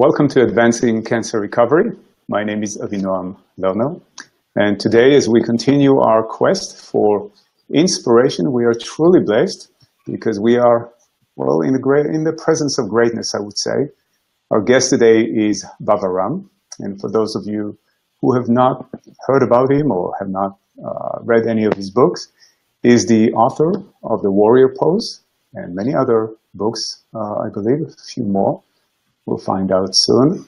Welcome to Advancing Cancer Recovery. My name is Avinoam Lerner, and today as we continue our quest for inspiration, we are truly blessed because we are, well, in the presence of greatness, I would say. Our guest today is Bhava, and for those of you who have not heard about him or have not read any of his books, is the author of The Warrior Pose and many other books, I believe, a few more. We'll find out soon.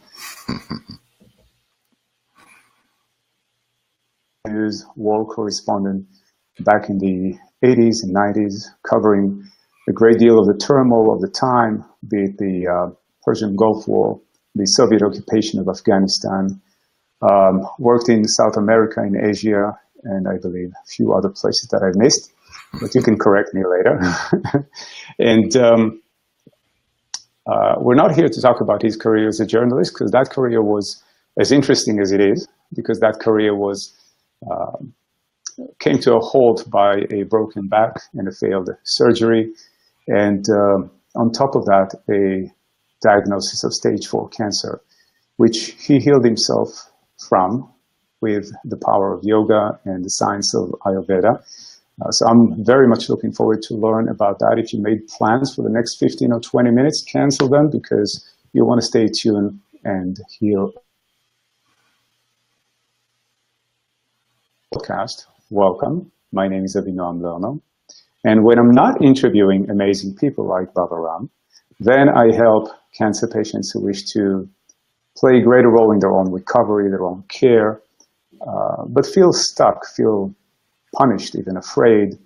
News war correspondent back in the 80s and 90s, covering a great deal of the turmoil of the time, be it the Persian Gulf War, the Soviet occupation of Afghanistan, worked in South America, in Asia, and I believe a few other places that I've missed, but you can correct me later. And we're not here to talk about his career as a journalist, because that career was as interesting as it is, because that career was came to a halt by a broken back and a failed surgery, and on top of that, a diagnosis of stage 4 cancer, which he healed himself from with the power of yoga and the science of Ayurveda. So I'm very much looking forward to learn about that. If you made plans for the next 15 or 20 minutes, cancel them because you want to stay tuned and hear podcast. Welcome. My name is Avinoam Lerner. And when I'm not interviewing amazing people like Bhava, then I help cancer patients who wish to play a greater role in their own recovery, their own care, but feel stuck, feel punished, even afraid,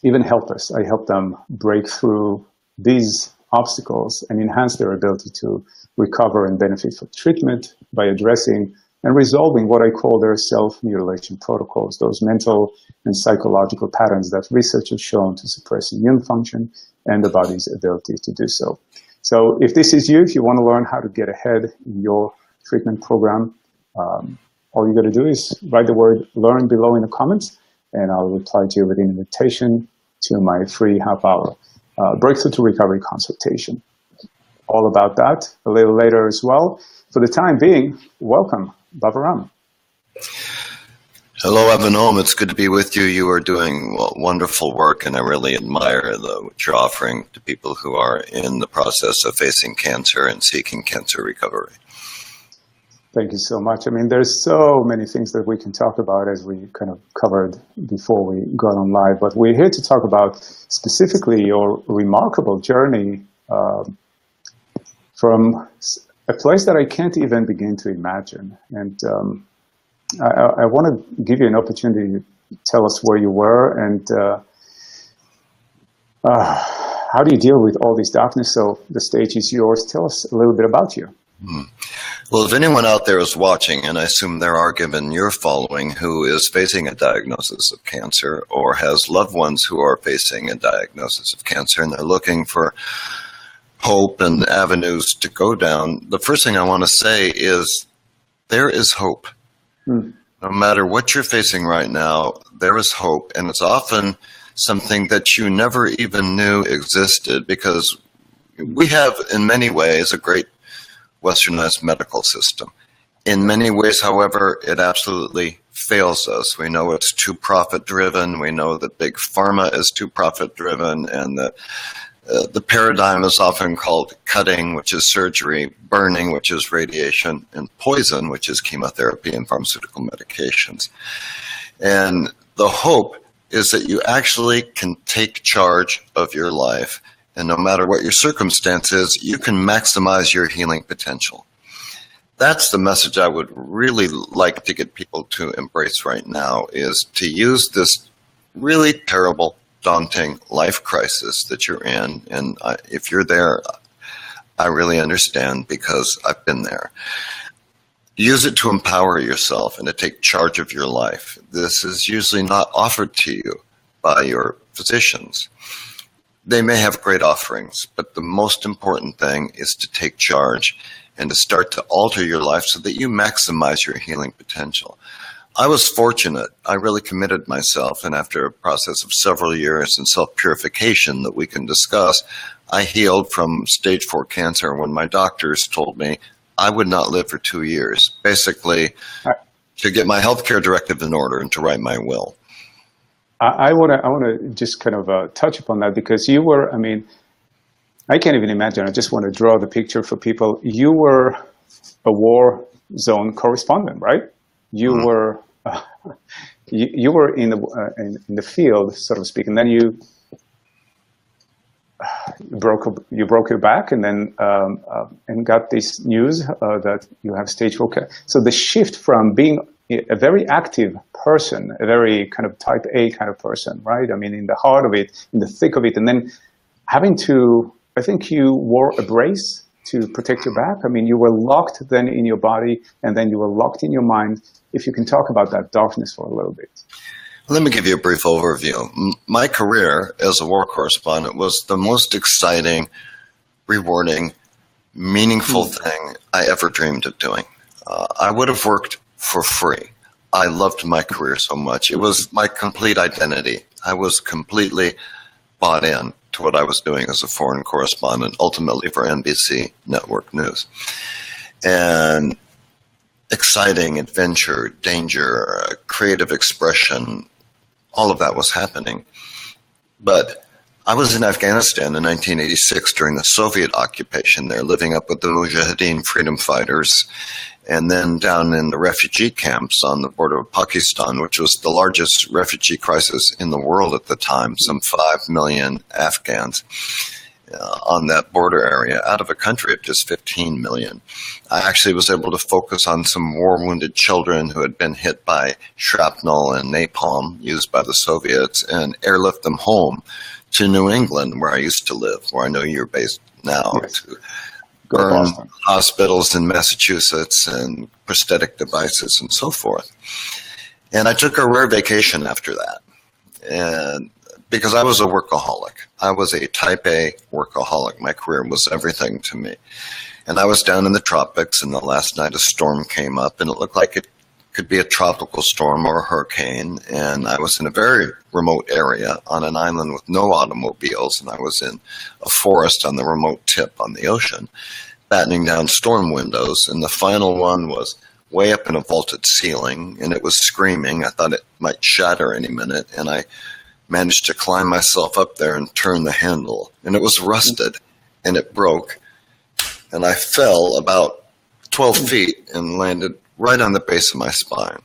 even helpless. I help them break through these obstacles and enhance their ability to recover and benefit from treatment by addressing and resolving what I call their self-mutilation protocols, those mental and psychological patterns that research has shown to suppress immune function and the body's ability to do so. So if this is you, if you want to learn how to get ahead in your treatment program, all you got to do is write the word learn below in the comments, and I'll reply to you with an invitation to my free half-hour Breakthrough to Recovery consultation. All about that a little later as well. For the time being, welcome, Bhava. Hello, Avinoam. It's good to be with you. You are doing wonderful work, and I really admire what you're offering to people who are in the process of facing cancer and seeking cancer recovery. Thank you so much. I mean, there's so many things that we can talk about, as we kind of covered before we got on live, but we're here to talk about specifically your remarkable journey from a place that I can't even begin to imagine. And I want to give you an opportunity to tell us where you were and how do you deal with all this darkness? So the stage is yours. Tell us a little bit about you. Well, if anyone out there is watching, and I assume there are given your following, who is facing a diagnosis of cancer or has loved ones who are facing a diagnosis of cancer and they're looking for hope and avenues to go down, the first thing I want to say is there is hope. No matter what you're facing right now, there is hope, and it's often something that you never even knew existed, because we have, in many ways, a great westernized medical system. In many ways, however, it absolutely fails us. We know it's too profit-driven. We know that big pharma is too profit-driven, and that the paradigm is often called cutting, which is surgery, burning, which is radiation, and poison, which is chemotherapy and pharmaceutical medications. And the hope is that you actually can take charge of your life, and no matter what your circumstances, you can maximize your healing potential. That's the message I would really like to get people to embrace right now, is to use this really terrible, daunting life crisis that you're in. And if you're there, I really understand, because I've been there. Use it to empower yourself and to take charge of your life. This is usually not offered to you by your physicians. They may have great offerings, but the most important thing is to take charge and to start to alter your life so that you maximize your healing potential. I was fortunate. I really committed myself, and after a process of several years and self-purification that we can discuss, I healed from stage 4 cancer when my doctors told me I would not live for 2 years, basically to get my healthcare directive in order and to write my will. I want to just kind of touch upon that, because you were, I mean, I can't even imagine. I just want to draw the picture for people. You were a war zone correspondent, right? You were you were in the field, so to speak, and then you broke your back, and then and got this news that you have stage 4 cancer. So the shift from being a very active person, a very kind of type A kind of person, right? I mean, in the heart of it, in the thick of it, and then having to, I think you wore a brace to protect your back. I mean, you were locked then in your body, and then you were locked in your mind. If you can talk about that darkness for a little bit. Let me give you a brief overview. My career as a war correspondent was the most exciting, rewarding, meaningful thing I ever dreamed of doing. I would have worked for free. I loved my career so much. It was my complete identity. I was completely bought in to what I was doing as a foreign correspondent, ultimately for NBC Network News. And exciting, adventure, danger, creative expression, all of that was happening. But I was in Afghanistan in 1986 during the Soviet occupation there, living up with the Mujahideen freedom fighters, and then down in the refugee camps on the border of Pakistan, which was the largest refugee crisis in the world at the time, some 5 million Afghans on that border area out of a country of just 15 million. I actually was able to focus on some war-wounded children who had been hit by shrapnel and napalm used by the Soviets and airlift them home to New England, where I used to live, where I know you're based now, yes. To burn hospitals in Massachusetts and prosthetic devices and so forth. And I took a rare vacation after that. And because I was a workaholic. I was a type A workaholic. My career was everything to me. And I was down in the tropics, and the last night a storm came up, and it looked like it could be a tropical storm or a hurricane. And I was in a very remote area on an island with no automobiles, and I was in a forest on the remote tip on the ocean, battening down storm windows. And the final one was way up in a vaulted ceiling, and it was screaming. I thought it might shatter any minute, and I managed to climb myself up there and turn the handle, and it was rusted, and it broke, and I fell about 12 feet and landed right on the base of my spine.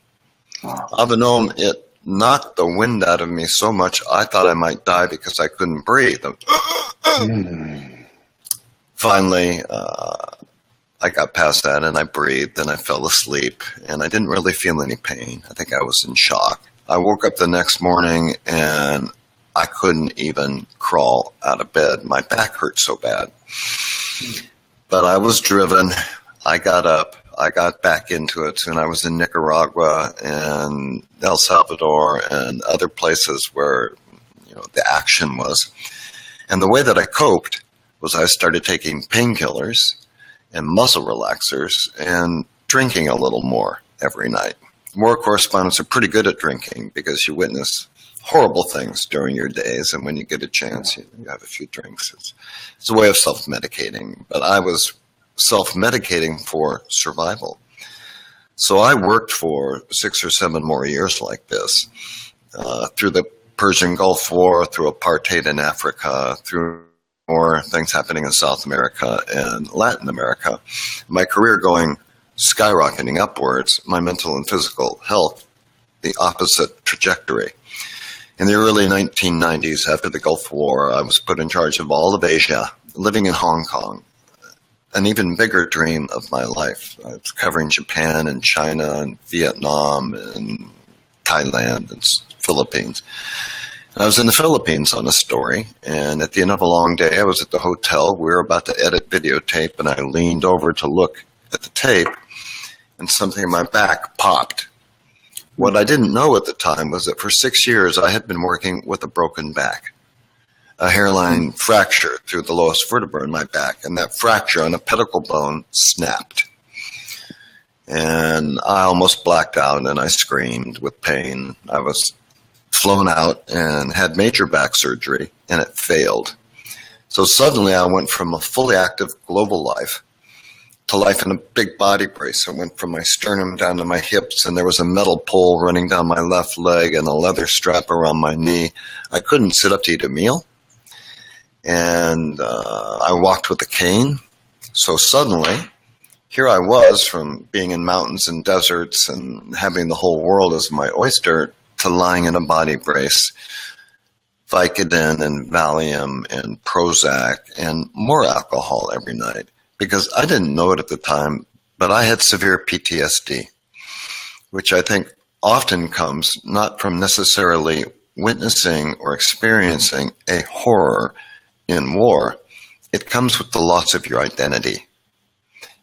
Avanom, it knocked the wind out of me so much I thought I might die because I couldn't breathe. Finally, I got past that, and I breathed, and I fell asleep, and I didn't really feel any pain. I think I was in shock. I woke up the next morning, and I couldn't even crawl out of bed. My back hurt so bad. But I was driven. I got up. I got back into it, and I was in Nicaragua and El Salvador and other places where, you know, the action was. And the way that I coped was I started taking painkillers and muscle relaxers and drinking a little more every night. War correspondents are pretty good at drinking because you witness horrible things during your days, and when you get a chance, you have a few drinks. It's a way of self-medicating, but I was self-medicating for survival. So I worked for 6 or 7 more years like this, through the Persian Gulf War, through apartheid in Africa, through more things happening in South America and Latin America. My career going skyrocketing upwards, my mental and physical health, the opposite trajectory. In the early 1990s, after the Gulf War, I was put in charge of all of Asia, living in Hong Kong. An even bigger dream of my life. I was covering Japan and China and Vietnam and Thailand and Philippines. I was in the Philippines on a story, and at the end of a long day, I was at the hotel. We were about to edit videotape, and I leaned over to look at the tape, and something in my back popped. What I didn't know at the time was that for 6 years I had been working with a broken back, a hairline fracture through the lowest vertebra in my back, and that fracture on a pedicle bone snapped. and I almost blacked out and I screamed with pain. I was flown out and had major back surgery, and it failed. So suddenly I went from a fully active global life to life in a big body brace. I went from my sternum down to my hips, and there was a metal pole running down my left leg and a leather strap around my knee. I couldn't sit up to eat a meal, and I walked with a cane. So suddenly, here I was, from being in mountains and deserts and having the whole world as my oyster, to lying in a body brace, Vicodin and Valium and Prozac and more alcohol every night. Because I didn't know it at the time, but I had severe PTSD, which I think often comes not from necessarily witnessing or experiencing a horror in war. It comes with the loss of your identity.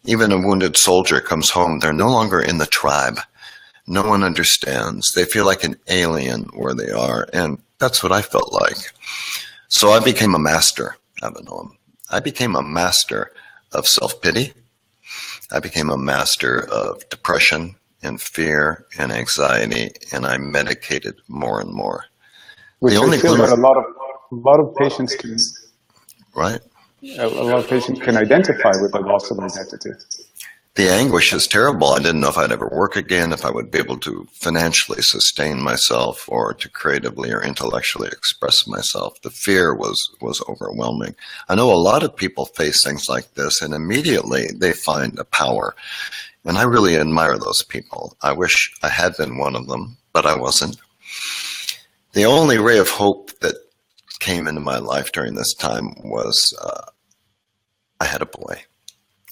Even a wounded soldier comes home, they're no longer in the tribe. No one understands. They feel like an alien where they are, and that's what I felt like. So I became a master, Avinoam. I became a master of self-pity. I became a master of depression and fear and anxiety, and I medicated more and more. Which I feel that a lot of patients can, right? A lot of patients can identify with the loss of identity. The anguish is terrible. I didn't know if I'd ever work again, if I would be able to financially sustain myself or to creatively or intellectually express myself. The fear was overwhelming. I know a lot of people face things like this, and immediately they find a power. And I really admire those people. I wish I had been one of them, but I wasn't. The only ray of hope that came into my life during this time was I had a boy.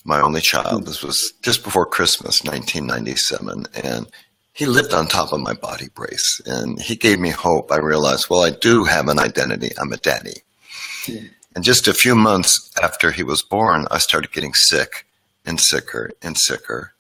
My only child. This was just before Christmas, 1997, and he lived on top of my body brace, and he gave me hope. I realized, well, I do have an identity. I'm a daddy. Yeah. And just a few months after he was born, I started getting sick and sicker and sicker.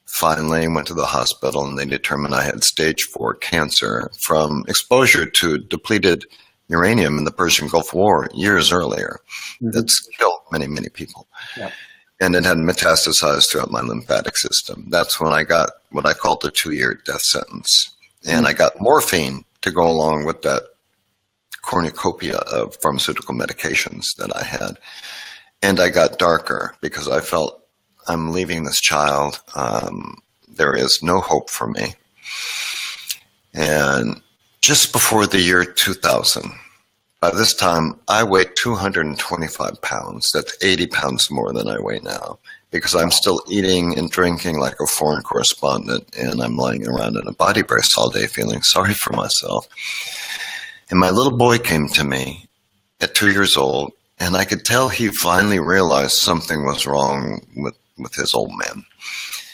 Finally, I went to the hospital, and they determined I had stage 4 cancer from exposure to depleted uranium in the Persian Gulf War years earlier. Mm-hmm. That's killed many, many people. Yeah. And it had metastasized throughout my lymphatic system. That's when I got what I called the 2-year death sentence. And I got morphine to go along with that cornucopia of pharmaceutical medications that I had. And I got darker because I felt I'm leaving this child. There is no hope for me. And just before the year 2000, by this time, I weighed 225 pounds. That's 80 pounds more than I weigh now, because I'm still eating and drinking like a foreign correspondent, and I'm lying around in a body brace all day feeling sorry for myself. And my little boy came to me at 2 years old, and I could tell he finally realized something was wrong with his old man.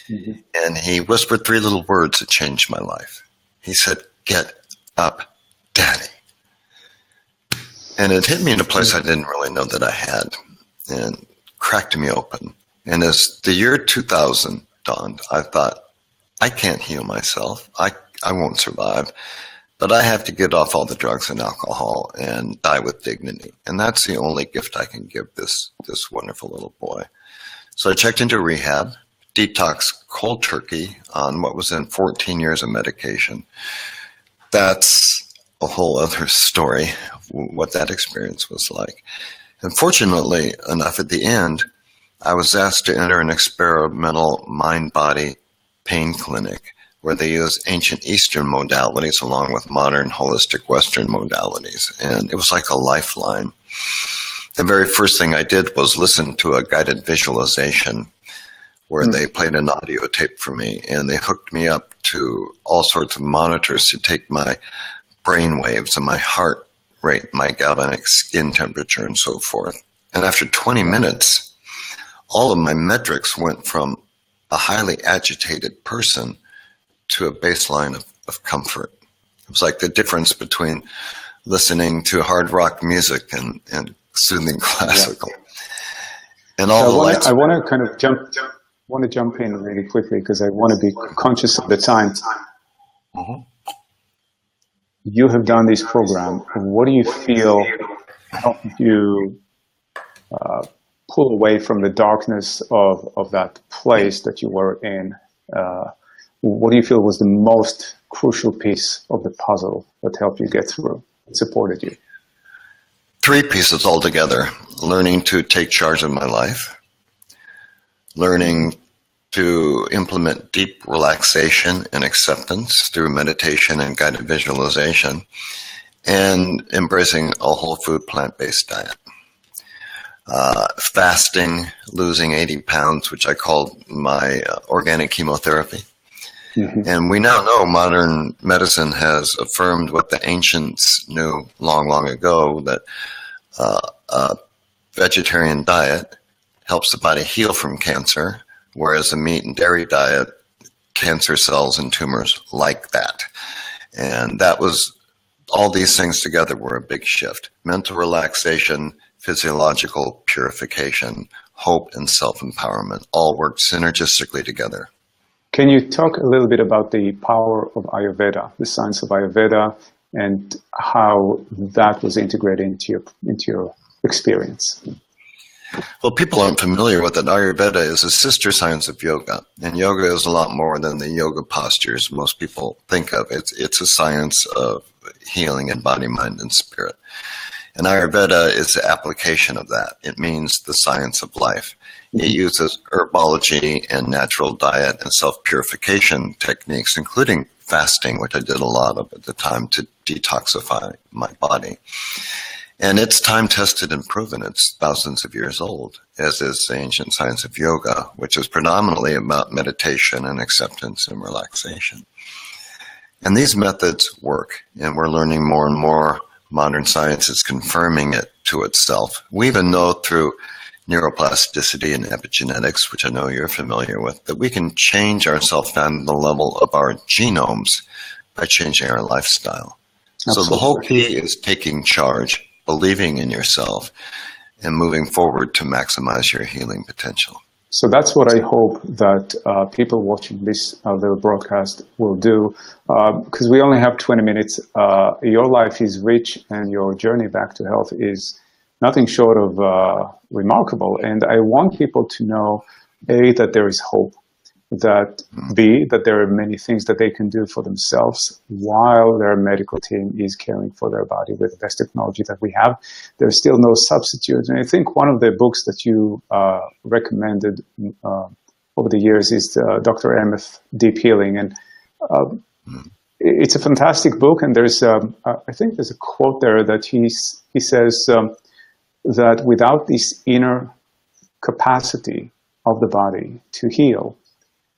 Mm-hmm. And he whispered 3 little words that changed my life. He said, "Get up, Daddy." And it hit me in a place I didn't really know that I had, and cracked me open. And as the year 2000 dawned, I thought, I can't heal myself. I won't survive. But I have to get off all the drugs and alcohol and die with dignity. And that's the only gift I can give this wonderful little boy. So I checked into rehab, detox cold turkey on what was in 14 years of medication. That's a whole other story, what that experience was like. And fortunately enough, at the end, I was asked to enter an experimental mind-body pain clinic where they use ancient Eastern modalities along with modern holistic Western modalities. And it was like a lifeline. The very first thing I did was listen to a guided visualization where they played an audio tape for me, and they hooked me up to all sorts of monitors to take my brain waves and my heart rate, my galvanic skin temperature, and so forth. And after 20 minutes, all of my metrics went from a highly agitated person to a baseline of comfort. It was like the difference between listening to hard rock music and soothing classical. Yeah. And all the lights. I want to kind of jump in really quickly because I want to be conscious of the time. Mm-hmm. You have done this program. What do you feel helped you pull away from the darkness of that place that you were in What do you feel was the most crucial piece of the puzzle that helped you get through, supported you? 3 pieces altogether: learning to take charge of my life, learning to implement deep relaxation and acceptance through meditation and guided visualization, and embracing a whole food plant-based diet. Fasting, losing 80 pounds, which I called my organic chemotherapy. Mm-hmm. And we now know modern medicine has affirmed what the ancients knew long, long ago, that a vegetarian diet helps the body heal from cancer, whereas a meat and dairy diet, cancer cells and tumors like that. And that was, all these things together were a big shift. Mental relaxation, physiological purification, hope, and self-empowerment all worked synergistically together. Can you talk a little bit about the power of Ayurveda, the science of Ayurveda, and how that was integrated into your experience? Well, people aren't familiar with it. Ayurveda is a sister science of yoga, and yoga is a lot more than the yoga postures most people think of. It's a science of healing in body, mind, and spirit. And Ayurveda is the application of that. It means the science of life. It uses herbology and natural diet and self-purification techniques, including fasting, which I did a lot of at the time, to detoxify my body. And it's time-tested and proven. It's thousands of years old, as is the ancient science of yoga, which is predominantly about meditation and acceptance and relaxation. And these methods work, and we're learning more and more. Modern science is confirming it to itself. We even know through neuroplasticity and epigenetics, which I know you're familiar with, that we can change ourselves down to the level of our genomes by changing our lifestyle. Absolutely. So the whole key is taking charge, believing in yourself, and moving forward to maximize your healing potential. So that's what I hope that people watching this little broadcast will do, because we only have 20 minutes. Your life is rich, and your journey back to health is nothing short of remarkable. And I want people to know, A, that there is hope, that B, that there are many things that they can do for themselves while their medical team is caring for their body with the best technology that we have. There's still no substitute. And I think one of the books that you recommended over the years is Dr. Emmett, Deep Healing. And it's a fantastic book. And there's, I think there's a quote there that he says that without this inner capacity of the body to heal,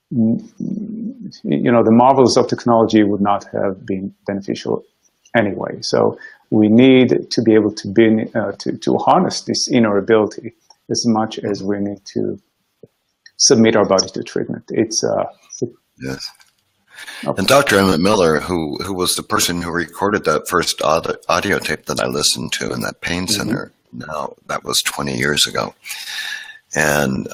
the marvels of technology would not have been beneficial anyway. So we need to be able to be to harness this inner ability as much as we need to submit our body to treatment. It's yes. And Dr. Emmett Miller, who was the person who recorded that first audio tape that I listened to in that pain center, now that was 20 years ago. And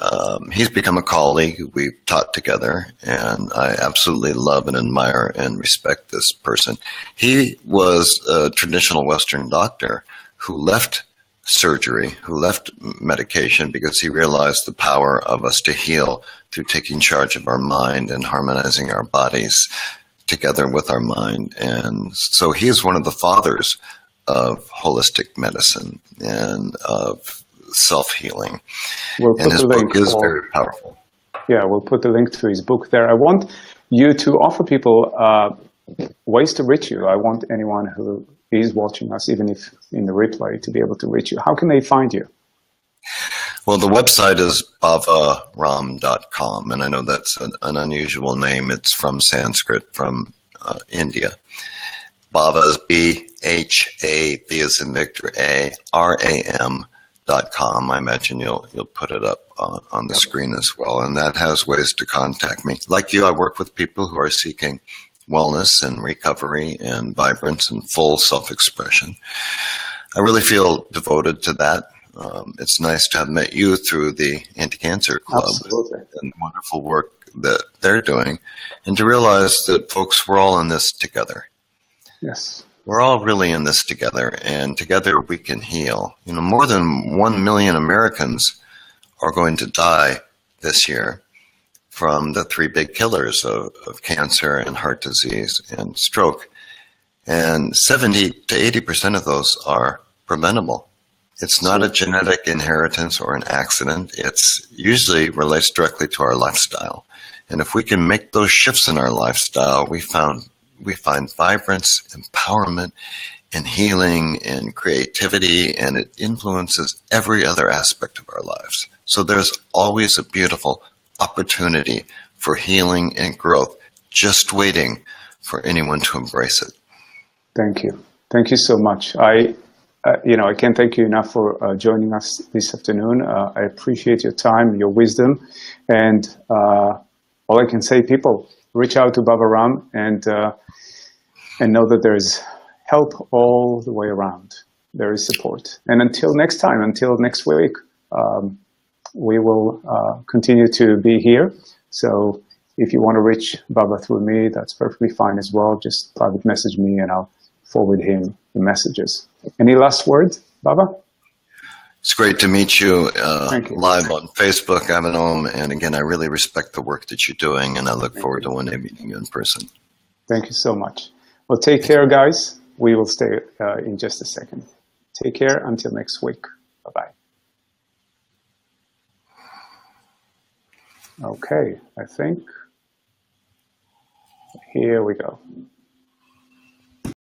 he's become a colleague. We've taught together, and I absolutely love and admire and respect this person. He was a traditional Western doctor who left surgery, who left medication, because he realized the power of us to heal through taking charge of our mind and harmonizing our bodies together with our mind. And so he is one of the fathers of holistic medicine and of self-healing. And his book is very powerful. Yeah, we'll put the link to his book there. I want you to offer people ways to reach you. I want anyone who is watching us, even if in the replay, to be able to reach you. How can they find you? Well, the website is bhavaram.com, and I know that's an unusual name. It's from Sanskrit, from India. Bhava is B-H-A, V as in Victor, A-R-A-M. .com. I imagine you'll put it up on the screen as well, and that has ways to contact me. Like you, I work with people who are seeking wellness and recovery and vibrance and full self-expression. I really feel devoted to that. It's nice to have met you through the Anti-Cancer Club. Absolutely. And the wonderful work that they're doing, and to realize that, folks, we're all in this together. Yes. We're all really in this together, and together we can heal. More than 1 million Americans are going to die this year from the three big killers of cancer and heart disease and stroke. And 70 to 80% of those are preventable. It's not a genetic inheritance or an accident. It's usually relates directly to our lifestyle. And if we can make those shifts in our lifestyle, we find vibrance, empowerment, and healing and creativity, and it influences every other aspect of our lives. So there's always a beautiful opportunity for healing and growth, just waiting for anyone to embrace it. Thank you. Thank you so much. I can't thank you enough for joining us this afternoon. I appreciate your time, your wisdom, and all I can say, people, reach out to Bhava Ram and know that there is help all the way around. There is support. And until next time, until next week, we will continue to be here. So if you want to reach Bhava through me, that's perfectly fine as well. Just private message me and I'll forward him the messages. Any last words, Bhava? It's great to meet you, live on Facebook, Avanom. And again, I really respect the work that you're doing, and I look forward to one day meeting you in person. Thank you so much. Well, take care, guys. We will stay in just a second. Take care until next week. Bye-bye. Okay, I think here we go.